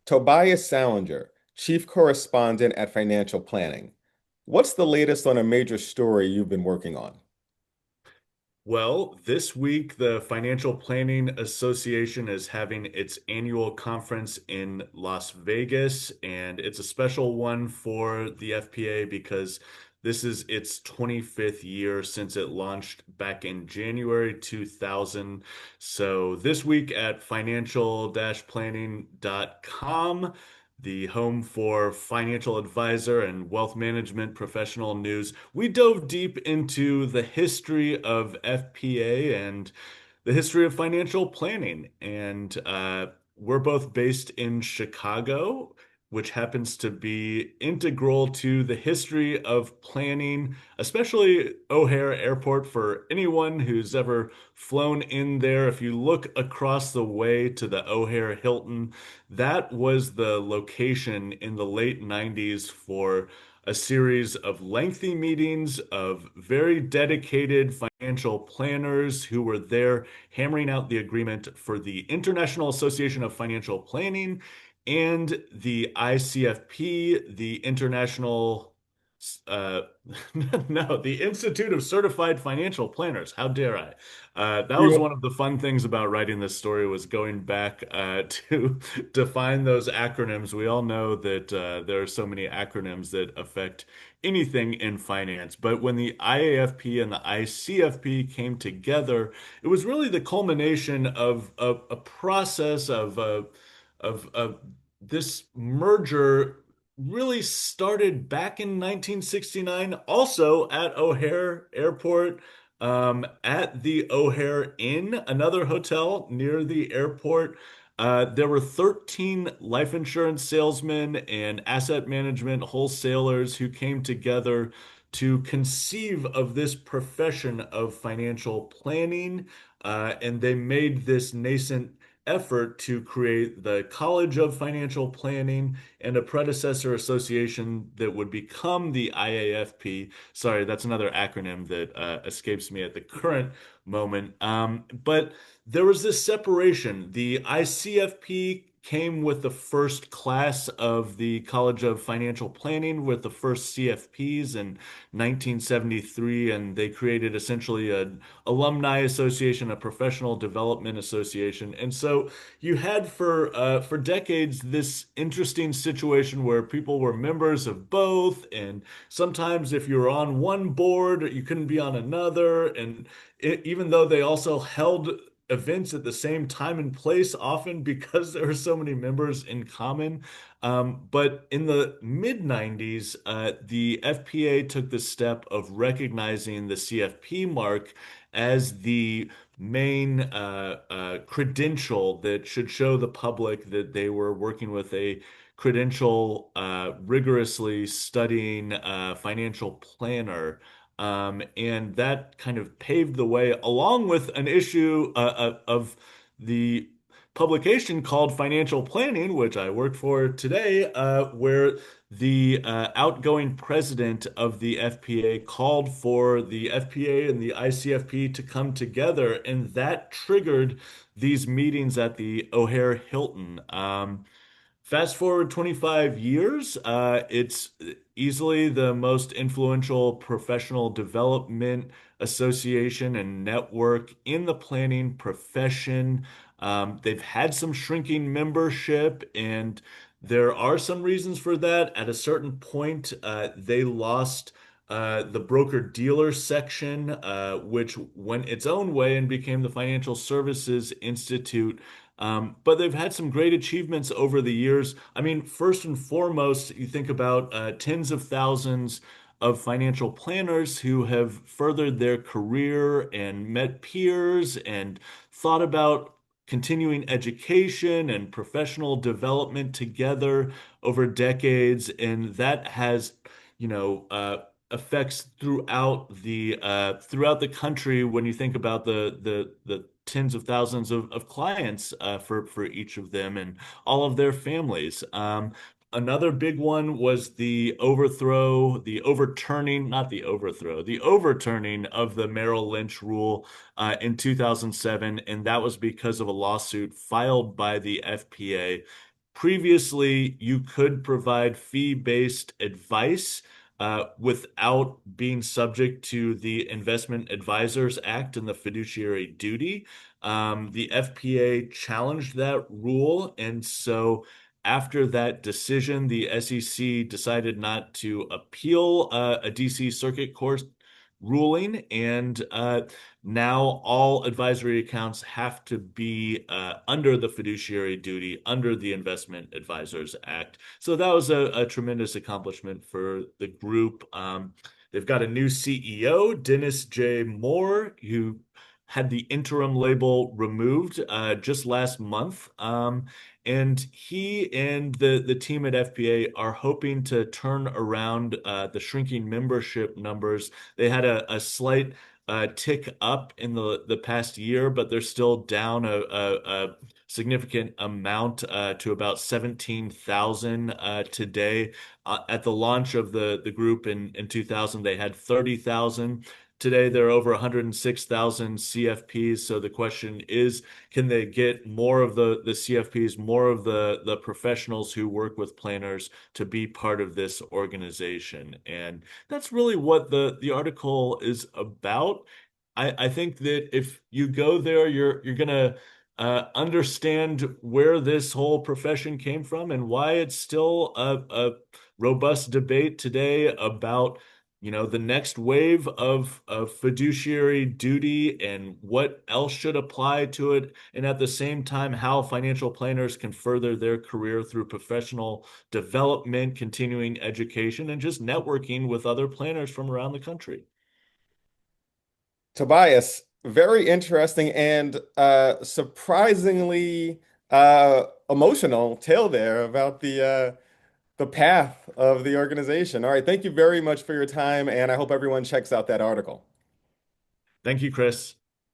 Tobias Salinger, Chief Correspondent at Financial Planning. What's the latest on a major story you've been working on? Well, this week, the Financial Planning Association is having its annual conference in Las Vegas, and it's a special one for the FPA because this is its 25th year since it launched back in January 2000. So this week at financial-planning.com, the home for financial advisor and wealth management professional news, we dove deep into the history of FPA and the history of financial planning. And we're both based in Chicago, which happens to be integral to the history of planning, especially O'Hare Airport for anyone who's ever flown in there. If you look across the way to the O'Hare Hilton, that was the location in the late 90s for a series of lengthy meetings of very dedicated financial planners who were there hammering out the agreement for the International Association of Financial Planning and the ICFP, the International, uh, no, the Institute of Certified Financial Planners. How dare I? That was You one of the fun things about writing this story was going back to define those acronyms. We all know that there are so many acronyms that affect anything in finance, but when the IAFP and the ICFP came together, it was really the culmination of a process of this merger really started back in 1969, also at O'Hare Airport, at the O'Hare Inn, another hotel near the airport. There were 13 life insurance salesmen and asset management wholesalers who came together to conceive of this profession of financial planning, and they made this nascent effort to create the College of Financial Planning and a predecessor association that would become the IAFP. Sorry, that's another acronym that escapes me at the current moment. But there was this separation. The ICFP came with the first class of the College of Financial Planning with the first CFPs in 1973, and they created essentially an alumni association, a professional development association. And so you had for decades this interesting situation where people were members of both, and sometimes if you were on one board, you couldn't be on another. And even though they also held events at the same time and place, often because there were so many members in common. But in the mid 90s, the FPA took the step of recognizing the CFP mark as the main credential that should show the public that they were working with a credential, rigorously studying financial planner. And that kind of paved the way, along with an issue of the publication called Financial Planning, which I work for today, where the outgoing president of the FPA called for the FPA and the ICFP to come together, and that triggered these meetings at the O'Hare Hilton. Fast forward 25 years, it's easily the most influential professional development association and network in the planning profession. They've had some shrinking membership, and there are some reasons for that. At a certain point, they lost the broker-dealer section, which went its own way and became the Financial Services Institute. But they've had some great achievements over the years. I mean, first and foremost, you think about tens of thousands of financial planners who have furthered their career and met peers and thought about continuing education and professional development together over decades. And that has, effects throughout the country when you think about the tens of thousands of clients for each of them and all of their families. Another big one was the overturning, not the overthrow, the overturning of the Merrill Lynch rule in 2007, and that was because of a lawsuit filed by the FPA Previously, you could provide fee-based advice without being subject to the Investment Advisors Act and the fiduciary duty. The FPA challenged that rule, and so after that decision, the SEC decided not to appeal a DC Circuit Court ruling, and now all advisory accounts have to be under the fiduciary duty, under the Investment Advisors Act. So that was a tremendous accomplishment for the group. They've got a new CEO, Dennis J. Moore, who had the interim label removed just last month. And he and the team at FPA are hoping to turn around the shrinking membership numbers. They had a slight tick up in the past year, but they're still down a significant amount to about 17,000 today. At the launch of the group in 2000, they had 30,000. Today, there are over 106,000 CFPs. So the question is, can they get more of the CFPs, more of the professionals who work with planners to be part of this organization? And that's really what the article is about. I think that if you go there, you're gonna understand where this whole profession came from and why it's still a robust debate today about the next wave of fiduciary duty and what else should apply to it, and at the same time, how financial planners can further their career through professional development, continuing education, and just networking with other planners from around the country. Tobias, very interesting and surprisingly emotional tale there about the path of the organization. All right, thank you very much for your time, and I hope everyone checks out that article. Thank you, Chris.